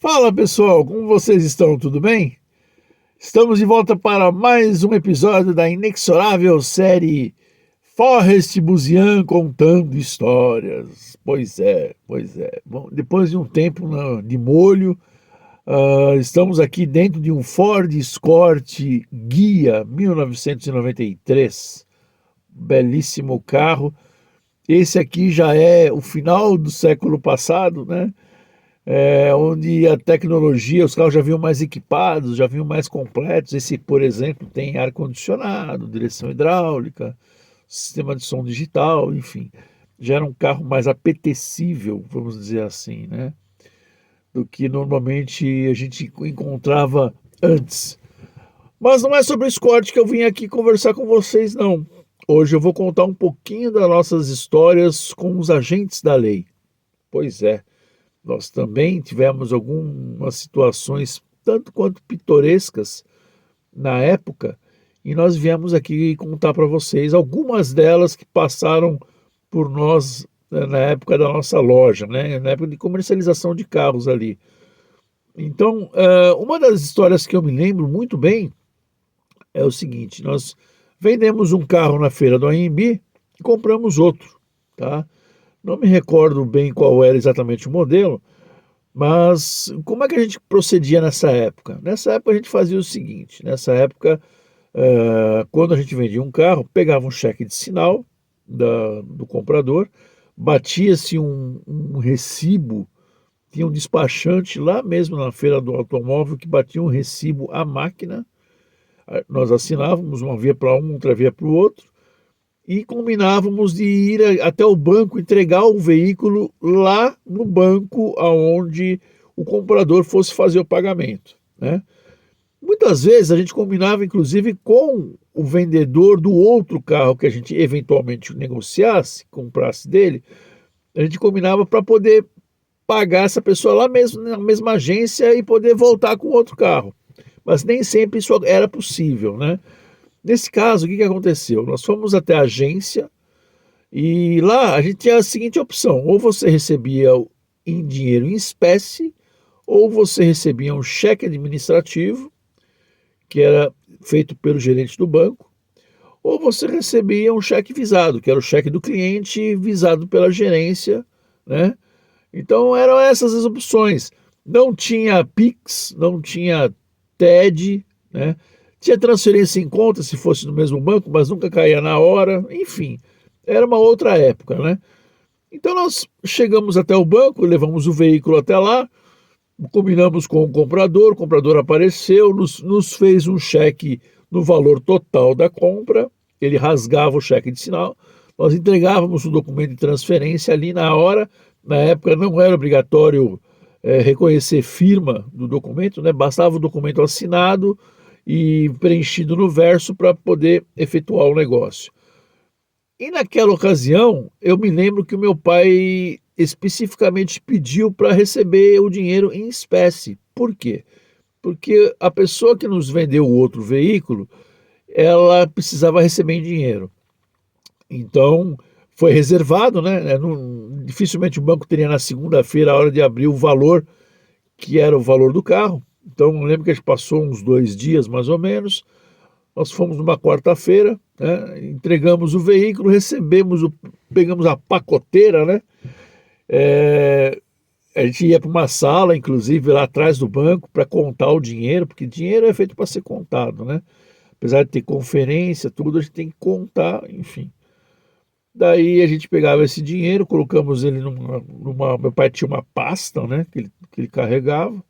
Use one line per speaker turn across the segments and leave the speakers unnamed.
Fala pessoal, como vocês estão? Tudo bem? Estamos de volta para mais um episódio da inexorável série Forrest Buzian contando histórias. Pois é. Bom, depois de um tempo de molho, estamos aqui dentro de um Ford Escort Guia 1993. Belíssimo carro. Esse aqui já é o final do século passado, né? Onde a tecnologia, os carros já vinham mais equipados, já vinham mais completos. Esse, por exemplo, tem ar-condicionado, direção hidráulica, sistema de som digital, enfim. Já era um carro mais apetecível, vamos dizer assim, né? Do que normalmente a gente encontrava antes. Mas não é sobre o Escort que eu vim aqui conversar com vocês, não. Hoje eu vou contar um pouquinho das nossas histórias com os agentes da lei. Pois é. Nós também tivemos algumas situações tanto quanto pitorescas na época, e nós viemos aqui contar para vocês algumas delas que passaram por nós na época da nossa loja, né? Na época de comercialização de carros ali. Então, uma das histórias que eu me lembro muito bem é o seguinte: nós vendemos um carro na feira do AMB e compramos outro, tá? Não me recordo bem qual era exatamente o modelo, mas como é que a gente procedia nessa época? Nessa época a gente fazia o seguinte: nessa época, quando a gente vendia um carro, pegava um cheque de sinal do comprador, batia-se um recibo, tinha um despachante lá mesmo na feira do automóvel que batia um recibo à máquina, nós assinávamos, uma via para um, outra via para o outro, e combinávamos de ir até o banco entregar o veículo lá no banco aonde o comprador fosse fazer o pagamento, né? Muitas vezes a gente combinava inclusive com o vendedor do outro carro que a gente eventualmente negociasse, comprasse dele, a gente combinava para poder pagar essa pessoa lá mesmo na mesma agência e poder voltar com outro carro. Mas nem sempre isso era possível, né? Nesse caso, o que aconteceu? Nós fomos até a agência e lá a gente tinha a seguinte opção: ou você recebia em dinheiro em espécie, ou você recebia um cheque administrativo, que era feito pelo gerente do banco, ou você recebia um cheque visado, que era o cheque do cliente visado pela gerência, né? Então eram essas as opções. Não tinha Pix, não tinha TED, né? Tinha transferência em conta se fosse no mesmo banco, mas nunca caía na hora. Enfim, era uma outra época, né? Então nós chegamos até o banco, levamos o veículo até lá, combinamos com o comprador apareceu, nos fez um cheque no valor total da compra, ele rasgava o cheque de sinal, nós entregávamos o documento de transferência ali na hora. Na época não era obrigatório reconhecer firma do documento, né? Bastava o documento assinado e preenchido no verso para poder efetuar o negócio. E naquela ocasião, eu me lembro que o meu pai especificamente pediu para receber o dinheiro em espécie. Por quê? Porque a pessoa que nos vendeu o outro veículo, ela precisava receber em dinheiro. Então, foi reservado, né? Dificilmente o banco teria na segunda-feira a hora de abrir o valor, que era o valor do carro. Então, eu lembro que a gente passou uns 2 dias, mais ou menos. Nós fomos numa quarta-feira, né, entregamos o veículo, pegamos a pacoteira, né? A gente ia para uma sala, inclusive, lá atrás do banco, para contar o dinheiro, porque dinheiro é feito para ser contado, né? Apesar de ter conferência, tudo, a gente tem que contar, enfim. Daí a gente pegava esse dinheiro, colocamos ele meu pai tinha uma pasta, né, que ele carregava.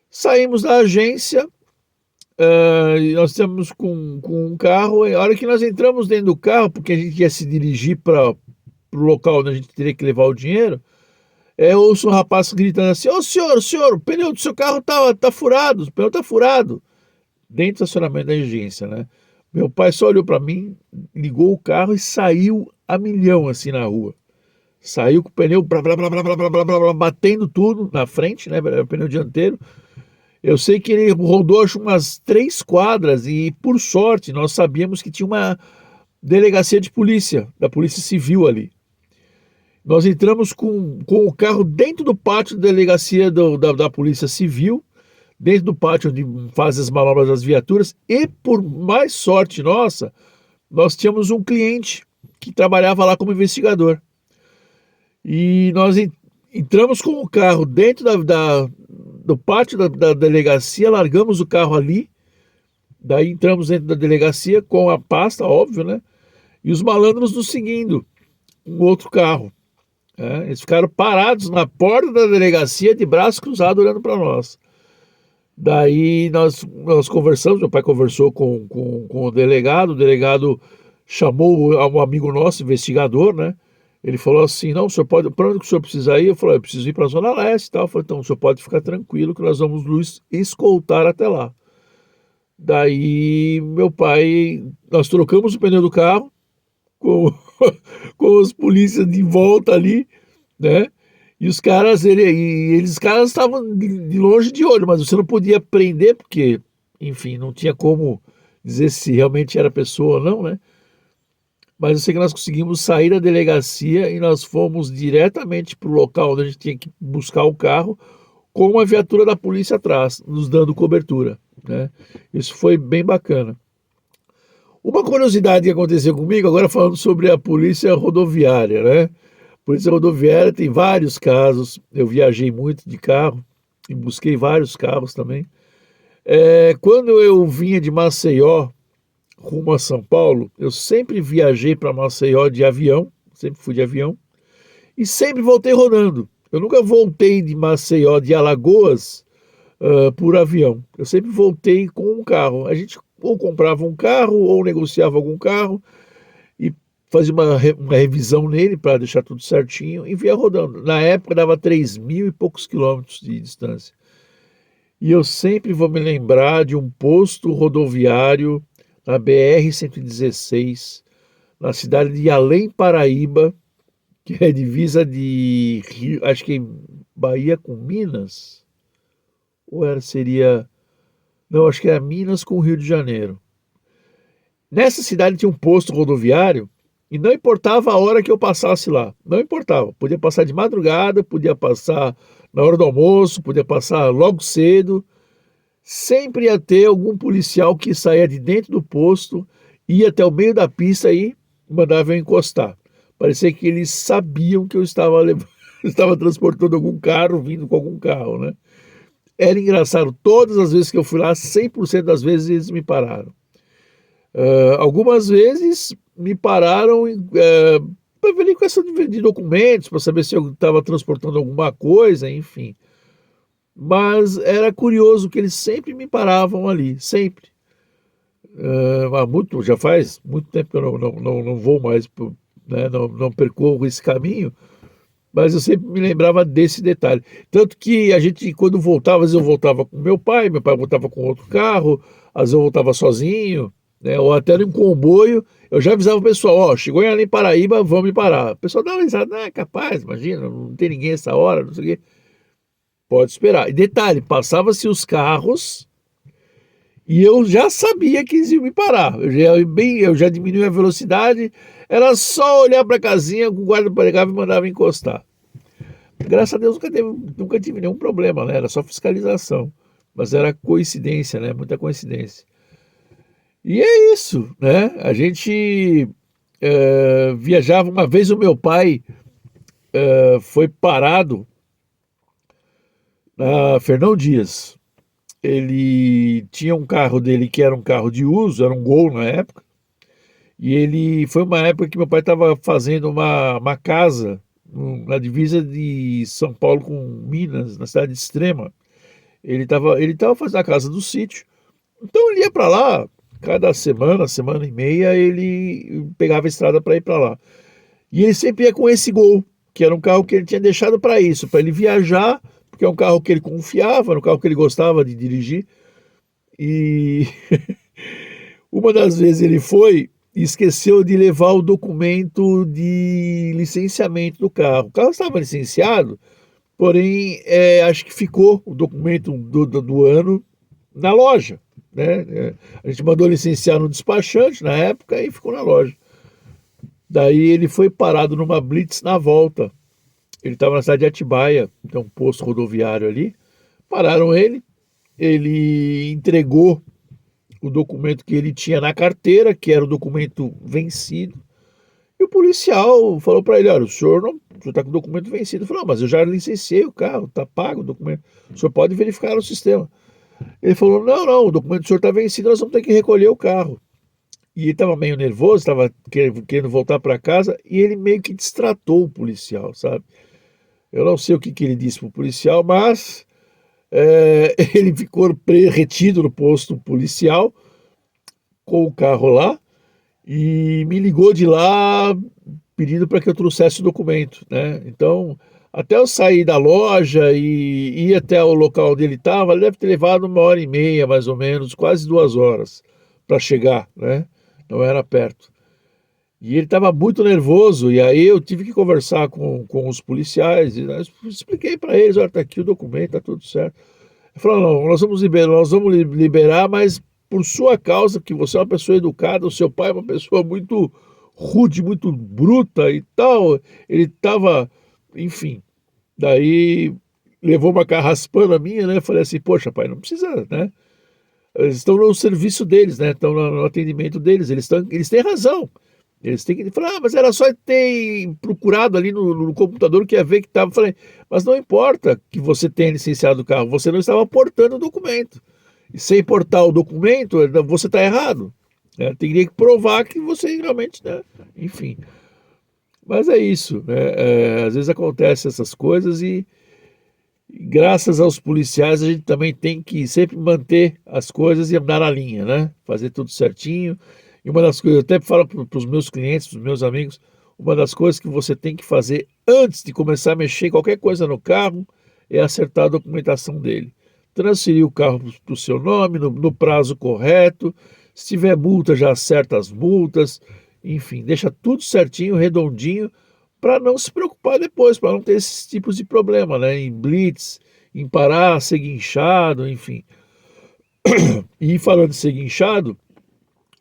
Saímos da agência, e nós estamos com um carro, e a hora que nós entramos dentro do carro, porque a gente ia se dirigir para o local onde a gente teria que levar o dinheiro, eu ouço um rapaz gritando assim: ô senhor, o pneu do seu carro tá furado, o pneu tá furado, dentro do estacionamento da agência, né? Meu pai só olhou para mim, ligou o carro e saiu a milhão assim na rua. Saiu com o pneu blá, blá, blá, blá, blá, blá, blá, blá, blá, batendo tudo na frente, né? O pneu dianteiro. Eu sei que ele rodou acho umas 3 quadras e, por sorte, nós sabíamos que tinha uma delegacia de polícia, da Polícia Civil ali. Nós entramos com o carro dentro do pátio da delegacia da Polícia Civil, dentro do pátio onde fazem as manobras das viaturas, e por mais sorte nossa, nós tínhamos um cliente que trabalhava lá como investigador. E nós entramos com o carro dentro do pátio da delegacia, largamos o carro ali, daí entramos dentro da delegacia com a pasta, óbvio, né? E os malandros nos seguindo, um outro carro. Eles ficaram parados na porta da delegacia, de braço cruzado, olhando para nós. Daí nós conversamos, meu pai conversou com o delegado chamou um amigo nosso, investigador, né? Ele falou assim, não, o senhor pode, para onde que o senhor precisa ir? Eu falei, eu preciso ir para a Zona Leste e tal. Eu falei, então o senhor pode ficar tranquilo que nós vamos nos escoltar até lá. Daí meu pai, nós trocamos o pneu do carro com, com os polícias de volta ali, né? E os caras, os caras estavam de longe de olho, mas você não podia prender, porque, enfim, não tinha como dizer se realmente era pessoa ou não, né? Mas eu sei que nós conseguimos sair da delegacia e nós fomos diretamente para o local onde a gente tinha que buscar o carro, com uma viatura da polícia atrás, nos dando cobertura, né? Isso foi bem bacana. Uma curiosidade que aconteceu comigo, agora falando sobre a polícia rodoviária, né? Polícia rodoviária tem vários casos, eu viajei muito de carro e busquei vários carros também. Quando eu vinha de Maceió rumo a São Paulo, eu sempre viajei para Maceió de avião, sempre fui de avião, e sempre voltei rodando. Eu nunca voltei de Maceió, de Alagoas, por avião. Eu sempre voltei com um carro. A gente ou comprava um carro ou negociava algum carro e fazia uma revisão nele para deixar tudo certinho e vinha rodando. Na época dava 3.000 e poucos quilômetros de distância. E eu sempre vou me lembrar de um posto rodoviário na BR-116, na cidade de Além Paraíba, que é divisa de Rio, acho que Bahia com Minas, ou seria... Não, acho que era Minas com Rio de Janeiro. Nessa cidade tinha um posto rodoviário e não importava a hora que eu passasse lá, não importava. Podia passar de madrugada, podia passar na hora do almoço, podia passar logo cedo. Sempre ia ter algum policial que saía de dentro do posto, ia até o meio da pista e mandava eu encostar. Parecia que eles sabiam que eu estava estava transportando algum carro, vindo com algum carro, né? Era engraçado, todas as vezes que eu fui lá, 100% das vezes eles me pararam. Algumas vezes me pararam para ver questão de documentos, para saber se eu estava transportando alguma coisa, enfim. Mas era curioso que eles sempre me paravam ali, sempre. Já faz muito tempo que eu não vou mais, né, não percorro esse caminho, mas eu sempre me lembrava desse detalhe. Tanto que a gente, quando voltava, às vezes eu voltava com meu pai voltava com outro carro, às vezes eu voltava sozinho, né, ou até em comboio, eu já avisava o pessoal, ó, chegou em Além Paraíba, vamos me parar. O pessoal dava risada, não é capaz, imagina, não tem ninguém essa hora, não sei o quê. Pode esperar. E detalhe, passava-se os carros e eu já sabia que eles iam me parar. Eu já diminui a velocidade, era só olhar para a casinha, o guarda pegava e mandava encostar. Graças a Deus nunca tive nenhum problema, né? Era só fiscalização. Mas era coincidência, né? Muita coincidência. E é isso, né? A gente viajava. Uma vez o meu pai foi parado na Fernão Dias. Ele tinha um carro dele que era um carro de uso, era um Gol na época. E foi uma época que meu pai estava fazendo uma casa na divisa de São Paulo com Minas, na cidade de Extrema. Ele tava fazendo a casa do sítio. Então ele ia para lá, cada semana e meia, ele pegava a estrada para ir para lá. E ele sempre ia com esse Gol, que era um carro que ele tinha deixado para isso, para ele viajar, porque é um carro que ele confiava, era um carro que ele gostava de dirigir. E uma das vezes ele foi e esqueceu de levar o documento de licenciamento do carro. O carro estava licenciado, porém, acho que ficou o documento do ano na loja, né? A gente mandou licenciar no despachante na época e ficou na loja. Daí ele foi parado numa blitz na volta Ele estava na cidade de Atibaia, tem um posto rodoviário ali. Pararam ele entregou o documento que ele tinha na carteira, que era o documento vencido. E o policial falou para ele: olha, o senhor está com o documento vencido. Ele falou: mas eu já licenciei o carro, está pago o documento. O senhor pode verificar no sistema. Ele falou: não, o documento do senhor está vencido, nós vamos ter que recolher o carro. E ele estava meio nervoso, estava querendo voltar para casa, e ele meio que destratou o policial, sabe? Eu não sei o que ele disse para o policial, mas ele ficou retido no posto policial com o carro lá e me ligou de lá pedindo para que eu trouxesse o documento, né? Então, até eu sair da loja e ir até o local onde ele estava, ele deve ter levado 1h30, mais ou menos, quase 2 horas para chegar, né? Não era perto. E ele estava muito nervoso, e aí eu tive que conversar com os policiais, e eu expliquei para eles: olha, está aqui o documento, está tudo certo. Ele falou: não, nós vamos liberar, mas por sua causa, que você é uma pessoa educada, o seu pai é uma pessoa muito rude, muito bruta e tal. Ele estava, enfim, daí levou uma carraspana minha, né? Eu falei assim: poxa, pai, não precisa, né? Eles estão no serviço deles, né? Estão no atendimento deles, eles têm razão. Eles têm que falar: mas era só ter procurado ali no computador que ia ver que estava. Falei: mas não importa que você tenha licenciado o carro, você não estava portando o documento. E sem portar o documento, você está errado. Né? Teria que provar que você realmente, né? Enfim. Mas é isso, né? Às vezes acontecem essas coisas e graças aos policiais a gente também tem que sempre manter as coisas e andar na linha, né? Fazer tudo certinho. E uma das coisas, eu até falo para os meus clientes, para os meus amigos, uma das coisas que você tem que fazer antes de começar a mexer em qualquer coisa no carro é acertar a documentação dele. Transferir o carro para o seu nome, no prazo correto. Se tiver multa, já acerta as multas. Enfim, deixa tudo certinho, redondinho, para não se preocupar depois, para não ter esses tipos de problema, né? Em blitz, em parar, ser guinchado, enfim. E falando de ser guinchado,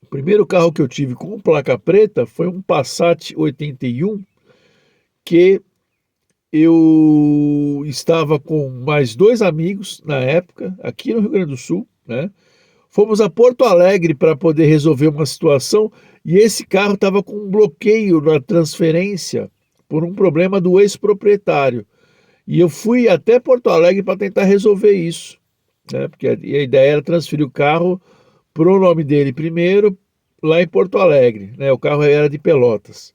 o primeiro carro que eu tive com placa preta foi um Passat 81, que eu estava com mais 2 amigos na época, aqui no Rio Grande do Sul, né? Fomos a Porto Alegre para poder resolver uma situação e esse carro estava com um bloqueio na transferência por um problema do ex-proprietário. E eu fui até Porto Alegre para tentar resolver isso, né? Porque a ideia era transferir o carro para o nome dele primeiro, lá em Porto Alegre, né? O carro era de Pelotas.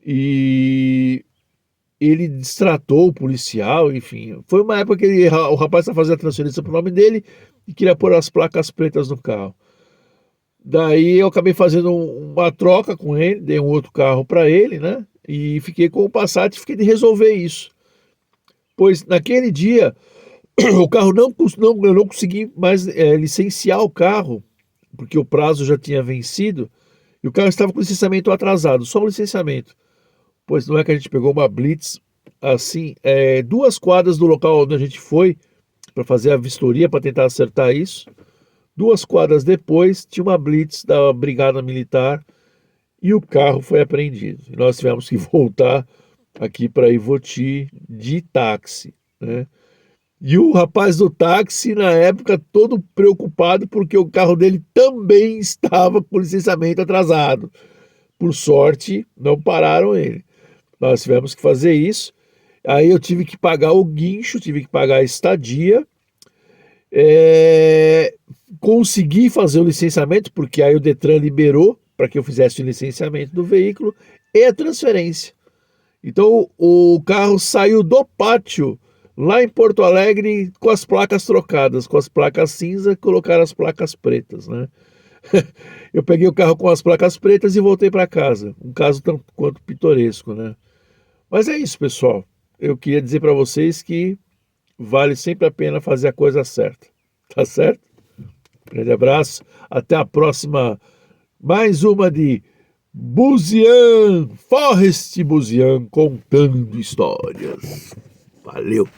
E ele destratou o policial, enfim. Foi uma época que o rapaz estava fazendo a transferência para o nome dele e queria pôr as placas pretas no carro. Daí eu acabei fazendo uma troca com ele, dei um outro carro para ele, né? E fiquei com o Passat e fiquei de resolver isso. Pois naquele dia o carro eu não consegui mais licenciar o carro, porque o prazo já tinha vencido e o carro estava com licenciamento atrasado, só o licenciamento. Pois não é que a gente pegou uma blitz assim, 2 quadras do local onde a gente foi para fazer a vistoria, para tentar acertar isso. 2 quadras depois, tinha uma blitz da Brigada Militar e o carro foi apreendido. E nós tivemos que voltar aqui para Ivoti de táxi, né? E o rapaz do táxi, na época, todo preocupado porque o carro dele também estava com licenciamento atrasado. Por sorte, não pararam ele. Nós tivemos que fazer isso. Aí eu tive que pagar o guincho, tive que pagar a estadia. Consegui fazer o licenciamento, porque aí o Detran liberou para que eu fizesse o licenciamento do veículo e a transferência. Então o carro saiu do pátio lá em Porto Alegre com as placas trocadas, com as placas cinza, colocaram as placas pretas, né? Eu peguei o carro com as placas pretas e voltei para casa. Um caso tanto quanto pitoresco, né? Mas é isso, pessoal. Eu queria dizer para vocês que vale sempre a pena fazer a coisa certa. Tá certo? Grande abraço. Até a próxima. Mais uma de Buzian, Forrest Buzian contando histórias. Valeu!